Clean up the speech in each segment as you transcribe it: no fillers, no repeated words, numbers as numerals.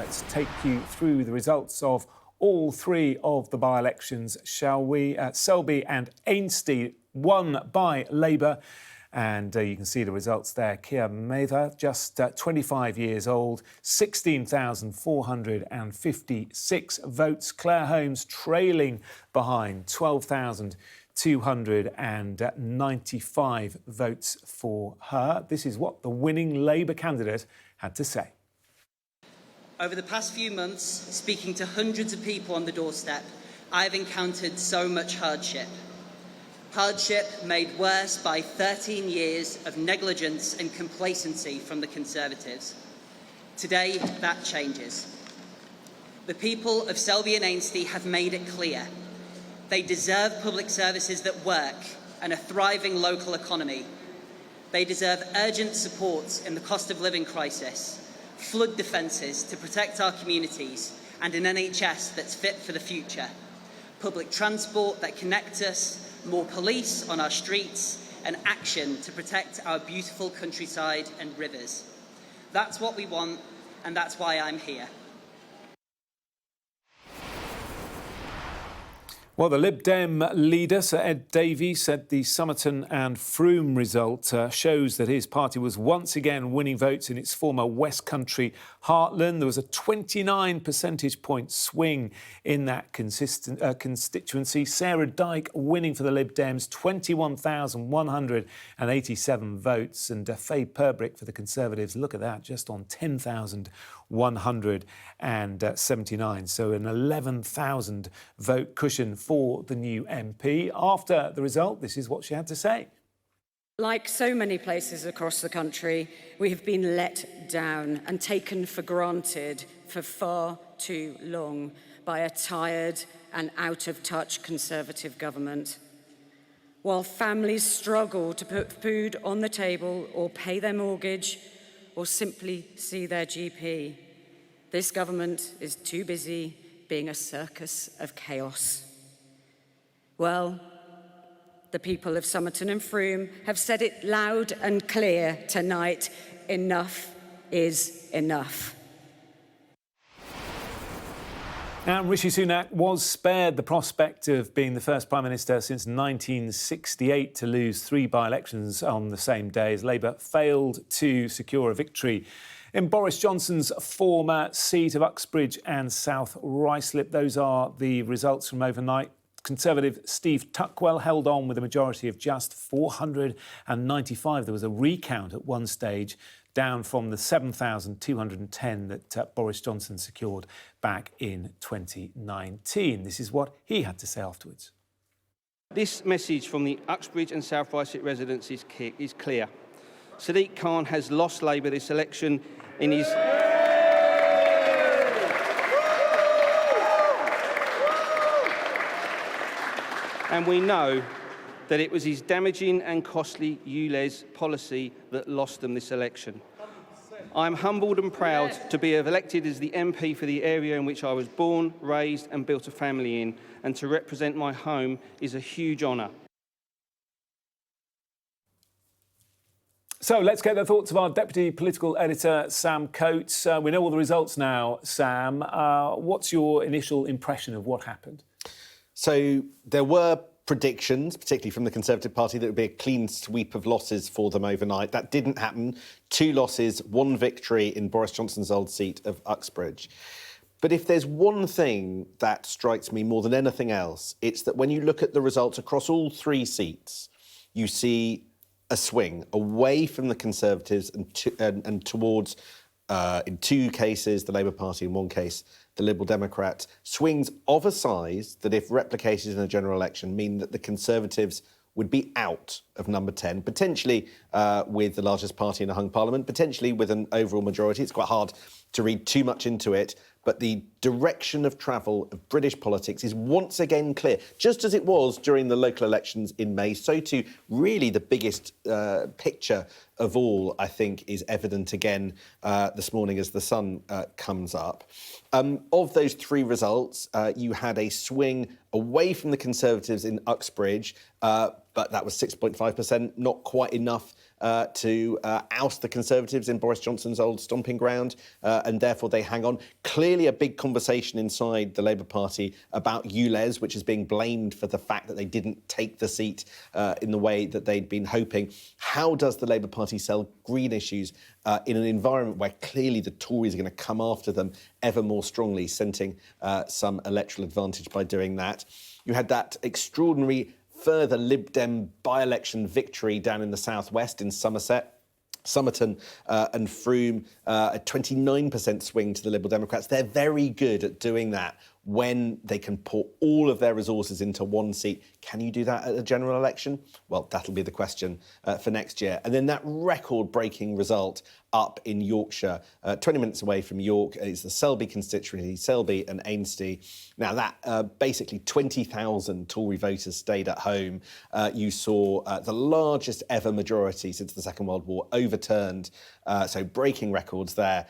Let's take you through the results of all three of the by-elections, shall we? Selby and Ainsty won by Labour. And you can see the results there. Keir Mather, just 25 years old, 16,456 votes. Claire Holmes trailing behind, 12,295 votes for her. This is what the winning Labour candidate had to say. Over the past few months, speaking to hundreds of people on the doorstep, I've encountered so much hardship. Hardship made worse by 13 years of negligence and complacency from the Conservatives. Today, that changes. The people of Selby and Ainsty have made it clear. They deserve public services that work and a thriving local economy. They deserve urgent support in the cost of living crisis, flood defences to protect our communities, and an NHS that's fit for the future. Public transport that connects us, more police on our streets, and action to protect our beautiful countryside and rivers. That's what we want, and that's why I'm here. Well, the Lib Dem leader, Sir Ed Davey, said the Somerton and Frome result shows that his party was once again winning votes in its former West Country heartland. There was a 29 percentage point swing in that constituency. Sarah Dyke winning for the Lib Dems, 21,187 votes. And Faye Purbrick for the Conservatives, look at that, just on 10,179. So an 11,000 vote cushion for the new MP. After the result, this is what she had to say. Like so many places across the country, we have been let down and taken for granted for far too long by a tired and out-of-touch Conservative government. While families struggle to put food on the table or pay their mortgage or simply see their GP, this government is too busy being a circus of chaos. Well, the people of Somerton and Frome have said it loud and clear tonight: enough is enough. And Rishi Sunak was spared the prospect of being the first Prime Minister since 1968 to lose three by-elections on the same day as Labour failed to secure a victory in Boris Johnson's former seat of Uxbridge and South Ruislip. Those are the results from overnight. Conservative Steve Tuckwell held on with a majority of just 495. There was a recount at one stage, down from the 7,210 that Boris Johnson secured back in 2019. This is what he had to say afterwards. This message from the Uxbridge and South Ruislip residents is clear. Sadiq Khan has lost Labour this election in his... And we know that it was his damaging and costly ULEZ policy that lost them this election. I'm humbled and proud to be elected as the MP for the area in which I was born, raised and built a family in, and to represent my home is a huge honour. So let's get the thoughts of our Deputy Political Editor, Sam Coates. We know all the results now, Sam. What's your initial impression of what happened? So there were predictions, particularly from the Conservative Party, that it would be a clean sweep of losses for them overnight. That didn't happen. 2 losses, 1 victory in Boris Johnson's old seat of Uxbridge. But if there's one thing that strikes me more than anything else, it's that when you look at the results across all 3 seats, you see a swing away from the Conservatives and towards, in 2 cases, the Labour Party, in 1 case, the Liberal Democrats. Swings of a size that, if replicated in a general election, mean that the Conservatives would be out of number 10, potentially with the largest party in a hung parliament, potentially with an overall majority. It's quite hard to read too much into it, but the direction of travel of British politics is once again clear. Just as it was during the local elections in May, so too really the biggest picture of all, I think, is evident again this morning as the sun comes up. Of those 3 results, you had a swing away from the Conservatives in Uxbridge, but that was 6.5%, not quite enough to oust the Conservatives in Boris Johnson's old stomping ground, and therefore they hang on. Clearly a big conversation inside the Labour Party about ULEZ, which is being blamed for the fact that they didn't take the seat in the way that they'd been hoping. How does the Labour Party sell green issues in an environment where clearly the Tories are going to come after them ever more strongly, scenting some electoral advantage by doing that? You had that extraordinary further Lib Dem by-election victory down in the southwest in Somerton and Frome, a 29% swing to the Liberal Democrats. They're very good at doing that when they can pour all of their resources into one seat. Can you do that at a general election? Well, that'll be the question for next year. And then that record-breaking result up in Yorkshire, 20 minutes away from York, is the Selby constituency, Selby and Ainsty. Now, that basically 20,000 Tory voters stayed at home. You saw the largest ever majority since the Second World War overturned, so breaking records there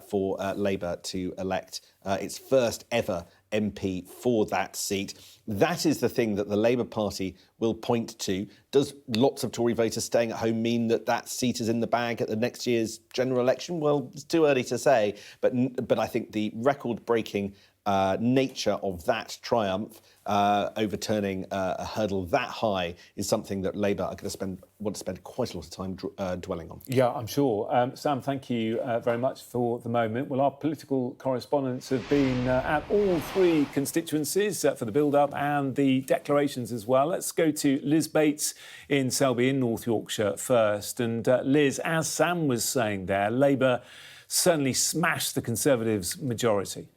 for Labour to elect its first ever MP for that seat. That is the thing that the Labour Party will point to. Does lots of Tory voters staying at home mean that that seat is in the bag at the next year's general election? Well, it's too early to say, but I think the record-breaking nature of that triumph, overturning a hurdle that high, is something that Labour are going to want to spend quite a lot of time dwelling on. Yeah, I'm sure. Sam, thank you very much for the moment. Well, our political correspondents have been at all three constituencies for the build-up and the declarations as well. Let's go to Liz Bates in Selby in North Yorkshire first. And Liz, as Sam was saying there, Labour certainly smashed the Conservatives' majority.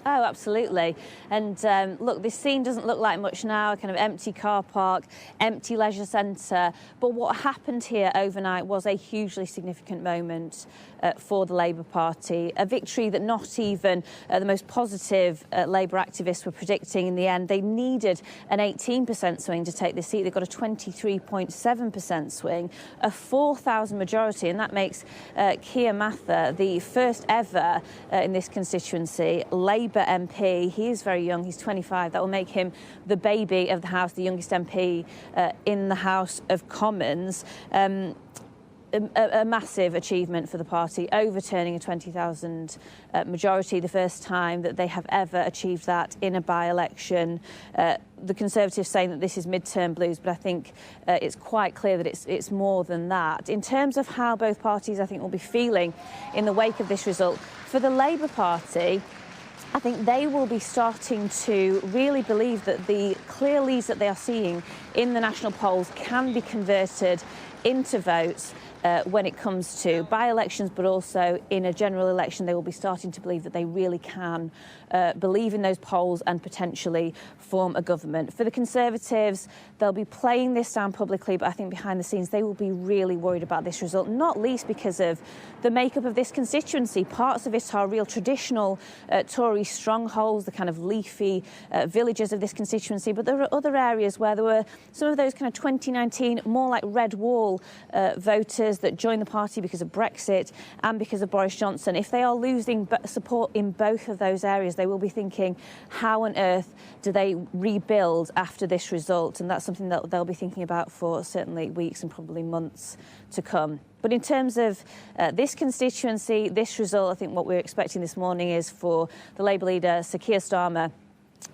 Oh, absolutely. And look, this scene doesn't look like much now, a kind of empty car park, empty leisure centre. But what happened here overnight was a hugely significant moment for the Labour Party, a victory that not even the most positive Labour activists were predicting in the end. They needed an 18% swing to take this seat. They got a 23.7% swing, a 4,000 majority, and that makes Keir Mather the first ever in this constituency Labour MP. He is very young, he's 25. That will make him the baby of the House, the youngest MP in the House of Commons. A massive achievement for the party, overturning a 20,000 majority, the first time that they have ever achieved that in a by-election. The Conservatives saying that this is midterm blues, but I think it's quite clear that it's more than that. In terms of how both parties, I think, will be feeling in the wake of this result, for the Labour Party, I think they will be starting to really believe that the clear leads that they are seeing in the national polls can be converted into votes when it comes to by-elections, but also in a general election. They will be starting to believe that they really can believe in those polls and potentially form a government. For the Conservatives, they'll be playing this down publicly, but I think behind the scenes they will be really worried about this result, not least because of the makeup of this constituency. Parts of it are real traditional Tory strongholds, the kind of leafy villages of this constituency, but there are other areas where there were some of those kind of 2019 more like red wall voters that joined the party because of Brexit and because of Boris Johnson. If they are losing support in both of those areas, they will be thinking, how on earth do they rebuild after this result? And that's something that they'll be thinking about for certainly weeks and probably months to come. But in terms of this constituency, this result, I think what we're expecting this morning is for the Labour leader, Sir Keir Starmer,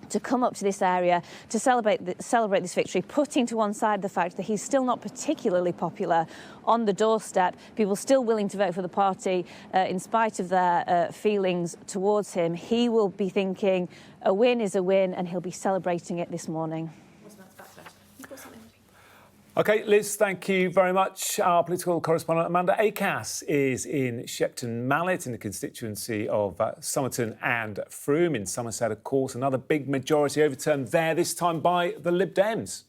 to come up to this area to celebrate this victory, putting to one side the fact that he's still not particularly popular on the doorstep. People still willing to vote for the party in spite of their feelings towards him. He will be thinking a win is a win, and he'll be celebrating it this morning. OK, Liz, thank you very much. Our political correspondent Amanda Acas is in Shepton Mallet in the constituency of Somerton and Frome in Somerset, of course. Another big majority overturned there, this time by the Lib Dems.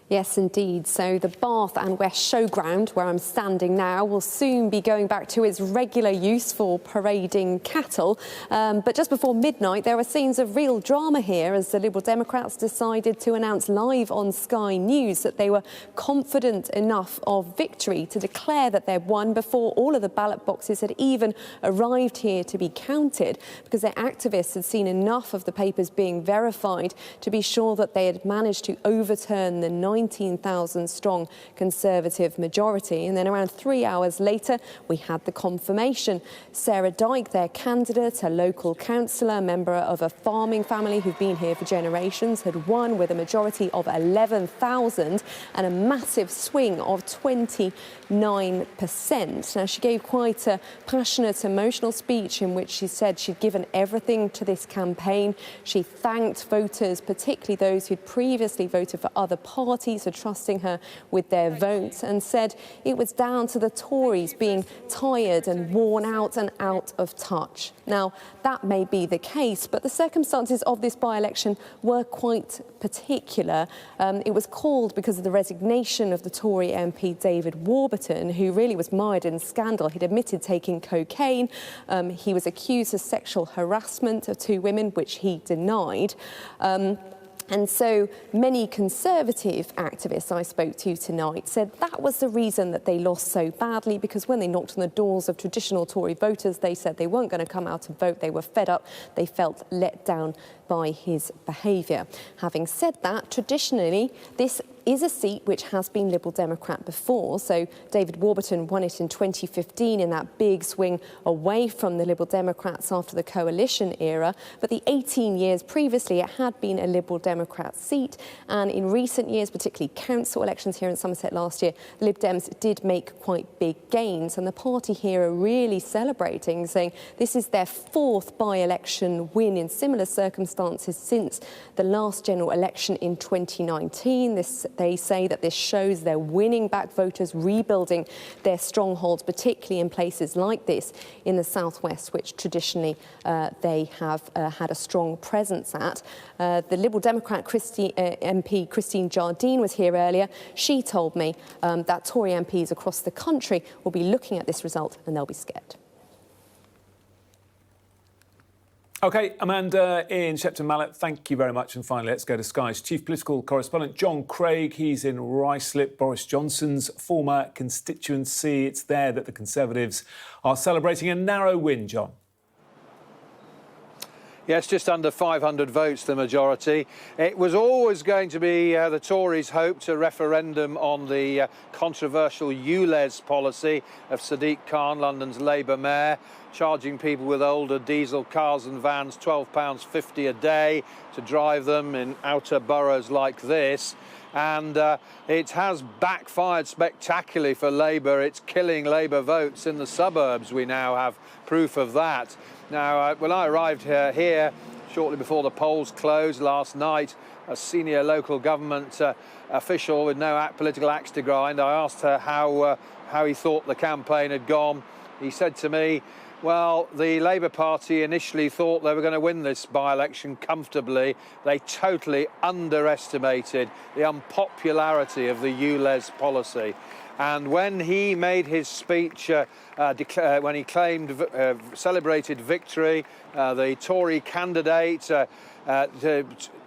Yes, indeed. So the Bath and West Showground, where I'm standing now, will soon be going back to its regular use for parading cattle. But just before midnight, there were scenes of real drama here as the Liberal Democrats decided to announce live on Sky News that they were confident enough of victory to declare that they'd won before all of the ballot boxes had even arrived here to be counted, because their activists had seen enough of the papers being verified to be sure that they had managed to overturn the 19,000-strong Conservative majority. And then around 3 hours later, we had the confirmation. Sarah Dyke, their candidate, a local councillor, member of a farming family who've been here for generations, had won with a majority of 11,000 and a massive swing of 29%. Now, she gave quite a passionate, emotional speech in which she said she'd given everything to this campaign. She thanked voters, particularly those who'd previously voted for other parties, for trusting her with their votes, and said it was down to the Tories being tired and worn out and out of touch. Now, that may be the case, but the circumstances of this by-election were quite particular. It was called because of the resignation of the Tory MP David Warburton, who really was mired in scandal. He'd admitted taking cocaine. He was accused of sexual harassment of 2 women, which he denied. And so many Conservative activists I spoke to tonight said that was the reason that they lost so badly, because when they knocked on the doors of traditional Tory voters, they said they weren't going to come out and vote. They were fed up. They felt let down by his behaviour. Having said that, traditionally, this is a seat which has been Liberal Democrat before. So David Warburton won it in 2015 in that big swing away from the Liberal Democrats after the coalition era. But the 18 years previously, it had been a Liberal Democrat seat. And in recent years, particularly council elections here in Somerset last year, the Lib Dems did make quite big gains. And the party here are really celebrating, saying this is their 4th by-election win in similar circumstances since the last general election in 2019. They say that this shows they're winning back voters, rebuilding their strongholds, particularly in places like this in the southwest, which traditionally they have had a strong presence at. The Liberal Democrat MP Christine Jardine was here earlier. She told me that Tory MPs across the country will be looking at this result and they'll be scared. OK, Amanda in Shepton Mallet, thank you very much. And finally, let's go to Sky's chief political correspondent, John Craig. He's in Ruislip, Boris Johnson's former constituency. It's there that the Conservatives are celebrating a narrow win, John. Yes, just under 500 votes, the majority. It was always going to be the Tories' hope to referendum on the controversial ULEZ policy of Sadiq Khan, London's Labour mayor, charging people with older diesel cars and vans £12.50 a day to drive them in outer boroughs like this. And it has backfired spectacularly for Labour. It's killing Labour votes in the suburbs. We now have proof of that. Now, when I arrived here shortly before the polls closed last night, a senior local government official with no political axe to grind, I asked her how he thought the campaign had gone. He said to me, well, the Labour Party initially thought they were going to win this by-election comfortably. They totally underestimated the unpopularity of the ULEZ policy. And when he made his speech, when he claimed, celebrated victory, the Tory candidate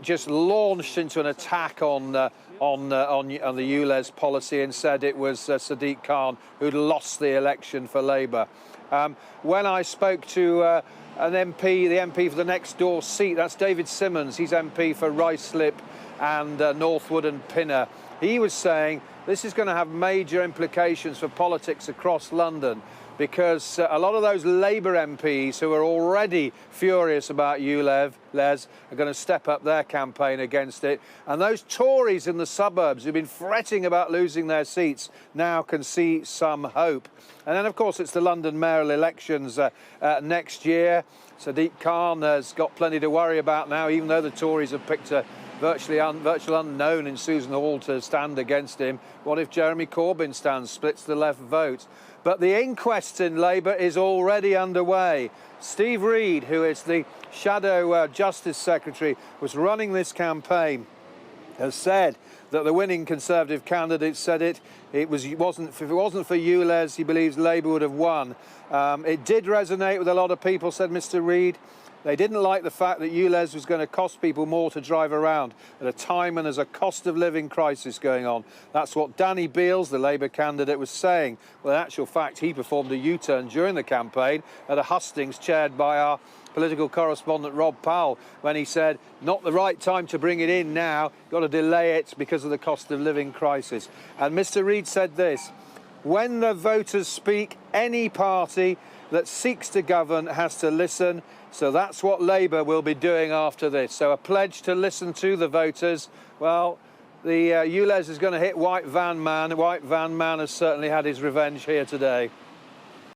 just launched into an attack on the ULEZ policy and said it was Sadiq Khan who'd lost the election for Labour. When I spoke to an MP, the MP for the next door seat, that's David Simmons, he's MP for Ruislip and Northwood and Pinner, he was saying this is going to have major implications for politics across London, because a lot of those Labour MPs who are already furious about ULEZ are going to step up their campaign against it. And those Tories in the suburbs who've been fretting about losing their seats now can see some hope. And then, of course, it's the London mayoral elections next year. Sadiq Khan has got plenty to worry about now, even though the Tories have picked a virtual unknown in Susan Hall to stand against him. What if Jeremy Corbyn stands, splits the left vote? But the inquest in Labour is already underway. Steve Reed, who is the shadow Justice Secretary, was running this campaign, has said that the winning Conservative candidate said if it wasn't for ULEZ, he believes Labour would have won. It did resonate with a lot of people, said Mr. Reed. They didn't like the fact that ULEZ was going to cost people more to drive around at a time when there's a cost of living crisis going on. That's what Danny Beales, the Labour candidate, was saying. Well, in actual fact, he performed a U-turn during the campaign at a hustings chaired by our political correspondent Rob Powell when he said, not the right time to bring it in now, got to delay it because of the cost of living crisis. And Mr. Reid said this: when the voters speak, any party that seeks to govern has to listen. So that's what Labour will be doing after this. So a pledge to listen to the voters. Well, the ULEZ is going to hit White Van Man. White Van Man has certainly had his revenge here today.